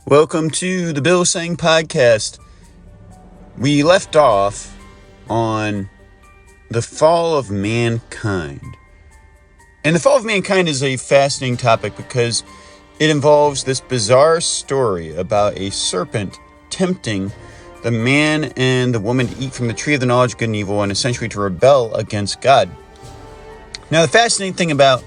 Welcome to the Bill Sang Podcast. We left off on the fall of mankind. And the fall of mankind is a fascinating topic because it involves this bizarre story about a serpent tempting the man and the woman to eat from the tree of the knowledge of good and evil and essentially to rebel against God. Now, the fascinating thing about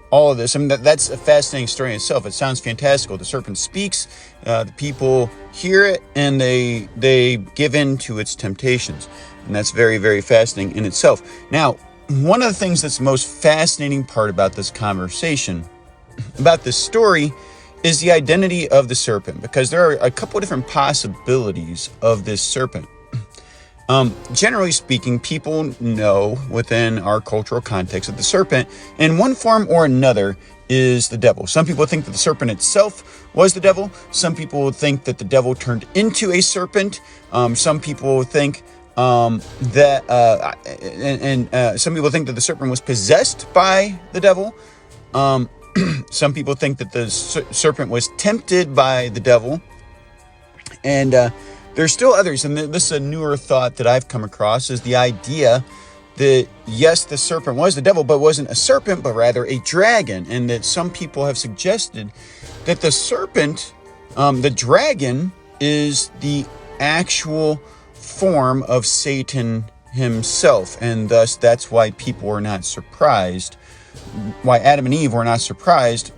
all of this, that's a fascinating story in itself. It sounds fantastical. The serpent speaks, the people hear it, and they give in to its temptations. And that's very, very fascinating in itself. Now, one of the things that's the most fascinating part about this conversation, about this story, is the identity of the serpent, because there are a couple of different possibilities of this serpent. Generally speaking, people know within our cultural context that the serpent, in one form or another, is the devil. Some people think that the serpent itself was the devil. Some people think that the devil turned into a serpent. Some people think some people think that the serpent was possessed by the devil. Some people think that the serpent was tempted by the devil. And there's still others, and this is a newer thought that I've come across, is the idea that, yes, the serpent was the devil, but wasn't a serpent, but rather a dragon. And that some people have suggested that the serpent, the dragon, is the actual form of Satan himself. And thus, that's why people were not surprised, why Adam and Eve were not surprised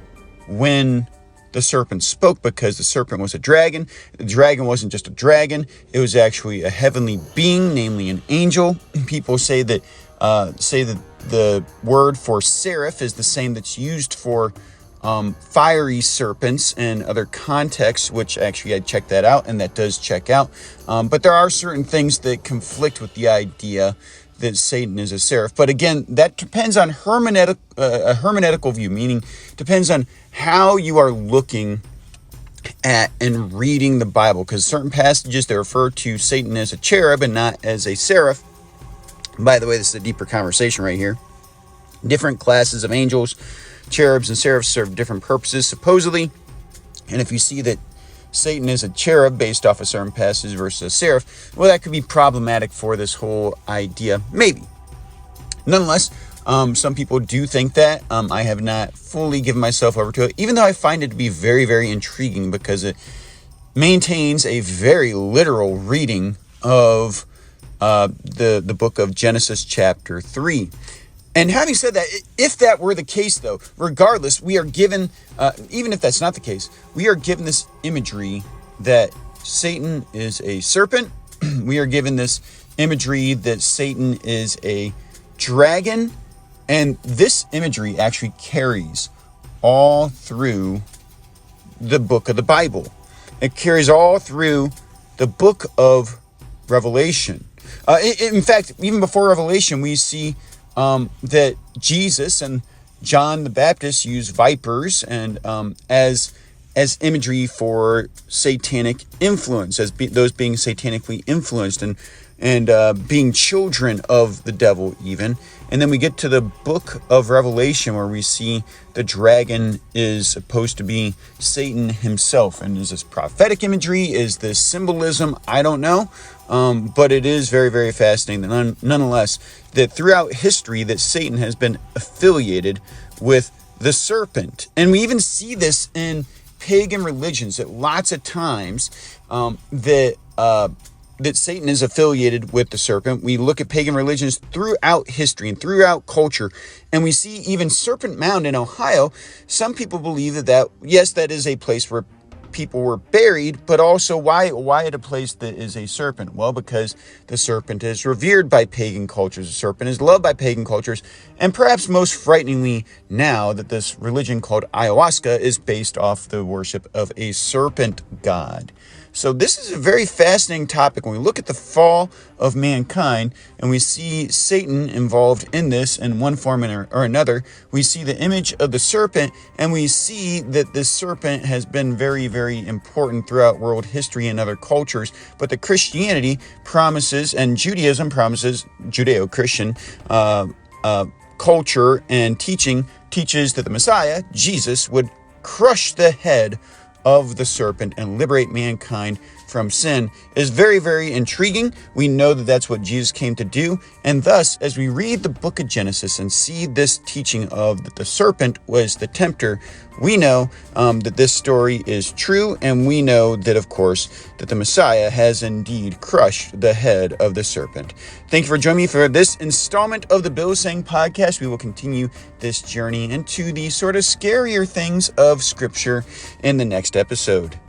when the serpent spoke, because the serpent was a dragon. The dragon wasn't just a dragon. It was actually a heavenly being, namely an angel. People say that the word for seraph is the same that's used for fiery serpents in other contexts, which actually I checked that out, and that does check out. But there are certain things that conflict with the idea that Satan is a seraph. But again, that depends on a hermeneutical view, meaning depends on how you are looking at and reading the Bible, because certain passages they refer to Satan as a cherub and not as a seraph. By the way, this is a deeper conversation right here. Different classes of angels, cherubs and seraphs serve different purposes, supposedly. And if you see that Satan is a cherub based off a certain passage versus a seraph, well, that could be problematic for this whole idea, maybe. Nonetheless, some people do think that. I have not fully given myself over to it, even though I find it to be very, very intriguing, because it maintains a very literal reading of the book of Genesis chapter 3. And having said that, if that were the case, though, regardless, we are given, even if that's not the case, we are given this imagery that Satan is a serpent. We are given this imagery that Satan is a dragon. And this imagery actually carries all through the book of the Bible. It carries all through the book of Revelation. In fact, even before Revelation, we see that Jesus and John the Baptist use vipers and as imagery for satanic influence, as those being satanically influenced and being children of the devil even. And then we get to the book of Revelation, where we see the dragon is supposed to be Satan himself. And is this prophetic imagery? Is this symbolism? I don't know. But it is very, very fascinating that nonetheless, that throughout history that Satan has been affiliated with the serpent. And we even see this in pagan religions, that lots of times that Satan is affiliated with the serpent. We look at pagan religions throughout history and throughout culture, and we see even Serpent Mound in Ohio. Some people believe that yes, that is a place where people were buried, but also why at a place that is a serpent? Well, because the serpent is revered by pagan cultures. The serpent is loved by pagan cultures, and perhaps most frighteningly now, that this religion called ayahuasca is based off the worship of a serpent god. So this is a very fascinating topic. When we look at the fall of mankind and we see Satan involved in this in one form or another, we see the image of the serpent, and we see that this serpent has been very, very important throughout world history and other cultures. But the Christianity promises, and Judaism promises, Judeo-Christian culture and teaches that the Messiah, Jesus, would crush the head of the serpent and liberate mankind from sin is very, very intriguing. We know that that's what Jesus came to do. And thus, as we read the book of Genesis and see this teaching of that the serpent was the tempter, we know that this story is true. And we know that, of course, that the Messiah has indeed crushed the head of the serpent. Thank you for joining me for this installment of the Bill Saying Podcast. We will continue this journey into the sort of scarier things of Scripture in the next episode.